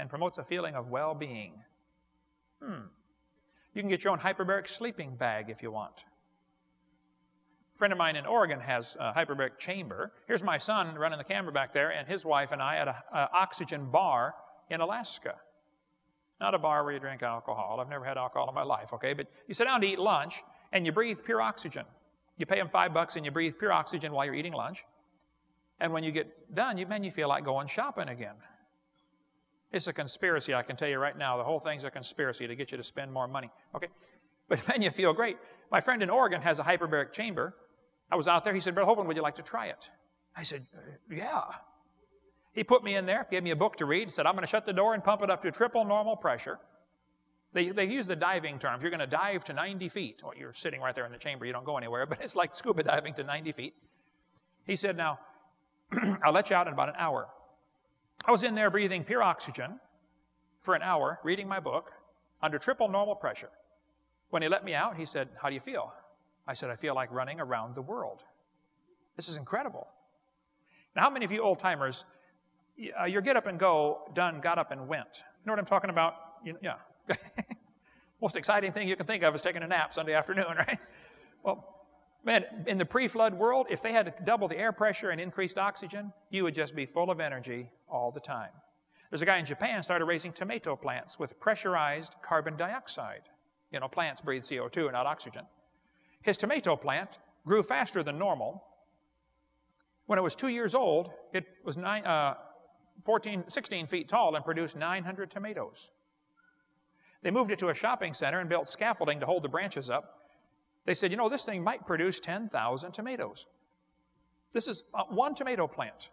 and promotes a feeling of well-being. You can get your own hyperbaric sleeping bag if you want. A friend of mine in Oregon has a hyperbaric chamber. Here's my son running the camera back there, and his wife and I at an oxygen bar in Alaska. Not a bar where you drink alcohol. I've never had alcohol in my life, okay? But you sit down to eat lunch, and you breathe pure oxygen. You pay them $5, and you breathe pure oxygen while you're eating lunch. And when you get done, you feel like going shopping again. It's a conspiracy, I can tell you right now. The whole thing's a conspiracy to get you to spend more money, okay? But then you feel great. My friend in Oregon has a hyperbaric chamber. I was out there. He said, Brother Hovind, would you like to try it? I said, yeah. He put me in there, gave me a book to read, said, I'm going to shut the door and pump it up to triple normal pressure. They use the diving terms. You're going to dive to 90 feet. Well, you're sitting right there in the chamber. You don't go anywhere, but it's like scuba diving to 90 feet. He said, now, I'll let you out in about an hour. I was in there breathing pure oxygen for an hour, reading my book, under triple normal pressure. When he let me out, he said, how do you feel? I said, I feel like running around the world. This is incredible. Now, how many of you old-timers, your get up and go done, got up and went? You know what I'm talking about? Yeah. Most exciting thing you can think of is taking a nap Sunday afternoon, right? Well, man, in the pre-flood world, if they had to double the air pressure and increased oxygen, you would just be full of energy all the time. There's a guy in Japan started raising tomato plants with pressurized carbon dioxide. You know, plants breathe CO2 and not oxygen. His tomato plant grew faster than normal. When it was 2 years old, it was 16 feet tall and produced 900 tomatoes. They moved it to a shopping center and built scaffolding to hold the branches up. They said, you know, this thing might produce 10,000 tomatoes. This is one tomato plant.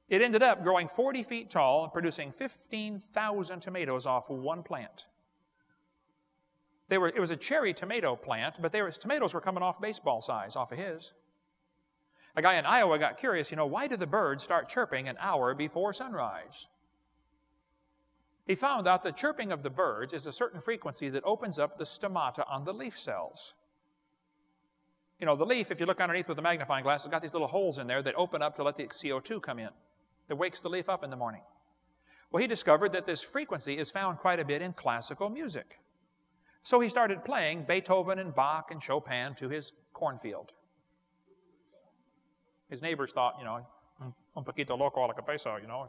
It ended up growing 40 feet tall and producing 15,000 tomatoes off one plant. It was a cherry tomato plant, but tomatoes were coming off baseball size off of his. A guy in Iowa got curious, you know, why do the birds start chirping an hour before sunrise? He found out the chirping of the birds is a certain frequency that opens up the stomata on the leaf cells. You know, the leaf, if you look underneath with a magnifying glass, it's got these little holes in there that open up to let the CO2 come in. That wakes the leaf up in the morning. Well, he discovered that this frequency is found quite a bit in classical music. So he started playing Beethoven and Bach and Chopin to his cornfield. His neighbors thought, you know, un poquito loco a la cabeza, you know.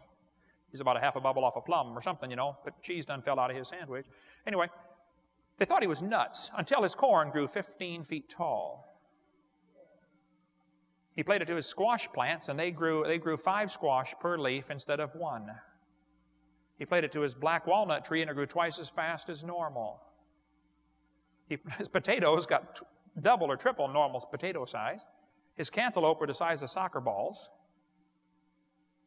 He's about a half a bubble off a plum or something, you know, but cheese done fell out of his sandwich. Anyway, they thought he was nuts until his corn grew 15 feet tall. He played it to his squash plants, and they grew 5 squash per leaf instead of 1. He played it to his black walnut tree, and it grew twice as fast as normal. His potatoes got double or triple normal potato size. His cantaloupe were the size of soccer balls.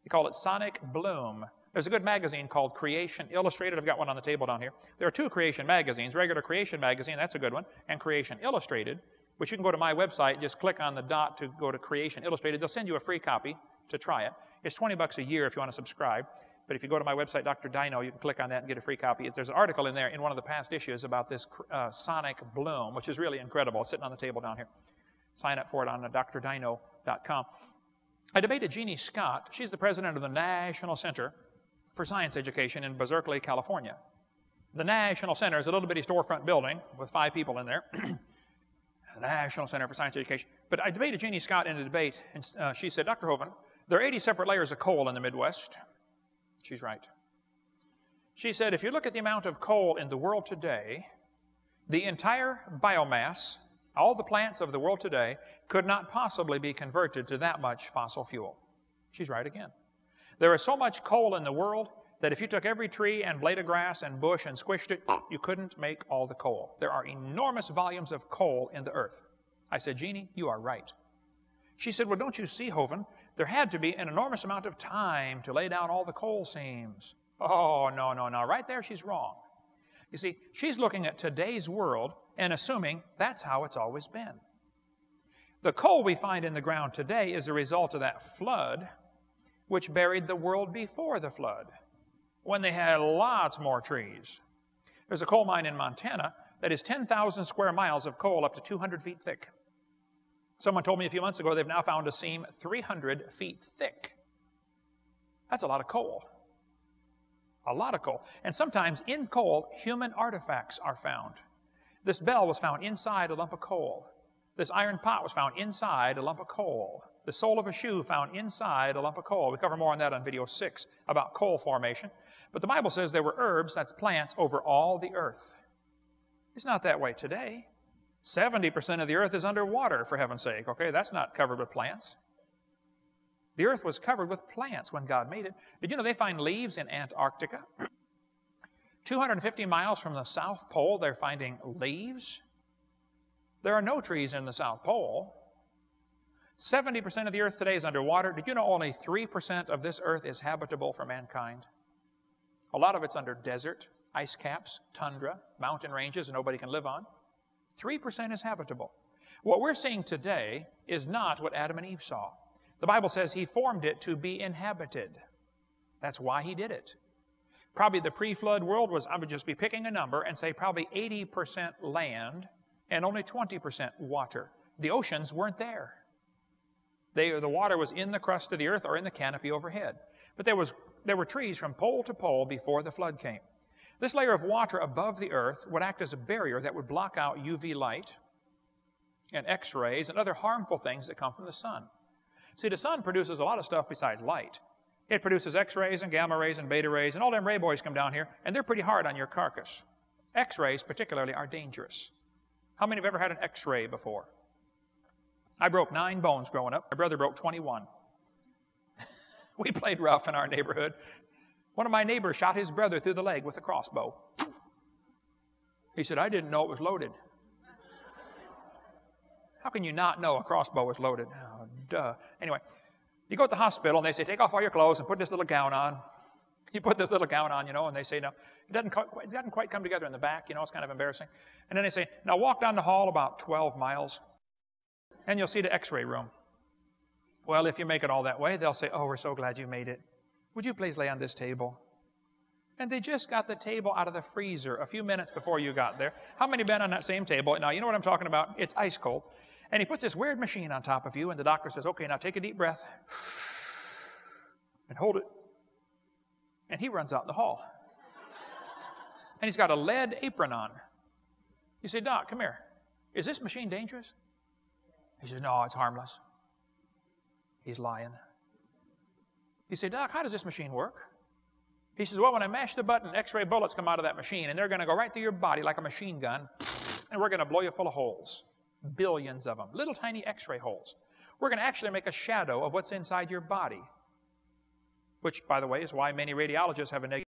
They call it Sonic Bloom. There's a good magazine called Creation Illustrated. I've got one on the table down here. There are 2 Creation magazines, regular Creation magazine, that's a good one, and Creation Illustrated, which you can go to my website, just click on the dot to go to Creation Illustrated. They'll send you a free copy to try it. It's $20 a year if you want to subscribe. But if you go to my website, Dr. Dino, you can click on that and get a free copy. There's an article in there in one of the past issues about this Sonic Bloom, which is really incredible. It's sitting on the table down here. Sign up for it on drdino.com. I debated Jeannie Scott. She's the president of the National Center for Science Education in Berkeley, California. The National Center is a little bitty storefront building with 5 people in there. The National Center for Science Education. But I debated Jeannie Scott in a debate, and she said, Dr. Hovind, there are 80 separate layers of coal in the Midwest. She's right. She said, if you look at the amount of coal in the world today, the entire biomass, all the plants of the world today, could not possibly be converted to that much fossil fuel. She's right again. There is so much coal in the world that if you took every tree and blade of grass and bush and squished it, you couldn't make all the coal. There are enormous volumes of coal in the earth. I said, Jeannie, you are right. She said, well, don't you see, Hovind, there had to be an enormous amount of time to lay down all the coal seams. Oh, no. Right there, she's wrong. You see, she's looking at today's world and assuming that's how it's always been. The coal we find in the ground today is a result of that flood, which buried the world before the flood, when they had lots more trees. There's a coal mine in Montana that is 10,000 square miles of coal up to 200 feet thick. Someone told me a few months ago they've now found a seam 300 feet thick. That's a lot of coal. A lot of coal. And sometimes in coal, human artifacts are found. This bell was found inside a lump of coal. This iron pot was found inside a lump of coal. The sole of a shoe found inside a lump of coal. We cover more on that on video 6 about coal formation. But the Bible says there were herbs, that's plants, over all the earth. It's not that way today. 70% of the earth is underwater, for heaven's sake. Okay, that's not covered with plants. The earth was covered with plants when God made it. Did you know they find leaves in Antarctica? 250 miles from the South Pole, they're finding leaves. There are no trees in the South Pole. 70% of the earth today is underwater. Did you know only 3% of this earth is habitable for mankind? A lot of it's under desert, ice caps, tundra, mountain ranges that nobody can live on. 3% is habitable. What we're seeing today is not what Adam and Eve saw. The Bible says He formed it to be inhabited. That's why He did it. Probably the pre-flood world was, I would just be picking a number and say probably 80% land and only 20% water. The oceans weren't there. The water was in the crust of the earth or in the canopy overhead. But there were trees from pole to pole before the flood came. This layer of water above the earth would act as a barrier that would block out UV light and X-rays and other harmful things that come from the sun. See, the sun produces a lot of stuff besides light. It produces X-rays and gamma rays and beta rays, and all them ray boys come down here, and they're pretty hard on your carcass. X-rays, particularly, are dangerous. How many have ever had an X-ray before? I broke 9 bones growing up. My brother broke 21. We played rough in our neighborhood. One of my neighbors shot his brother through the leg with a crossbow. He said, I didn't know it was loaded. How can you not know a crossbow is loaded? Oh, duh. Anyway, you go to the hospital and they say, take off all your clothes and put this little gown on. You put this little gown on, and they say, no, it doesn't quite come together in the back, it's kind of embarrassing. And then they say, now walk down the hall about 12 miles and you'll see the X-ray room. Well, if you make it all that way, they'll say, oh, we're so glad you made it. Would you please lay on this table? And they just got the table out of the freezer a few minutes before you got there. How many been on that same table? Now, you know what I'm talking about? It's ice cold. And he puts this weird machine on top of you, and the doctor says, okay, now take a deep breath and hold it. And he runs out in the hall. And he's got a lead apron on. You say, Doc, come here. Is this machine dangerous? He says, no, it's harmless. He's lying. You say, Doc, how does this machine work? He says, well, when I mash the button, X-ray bullets come out of that machine, and they're going to go right through your body like a machine gun, and we're going to blow you full of holes. Billions of them. Little tiny X-ray holes. We're going to actually make a shadow of what's inside your body. Which, by the way, is why many radiologists have a negative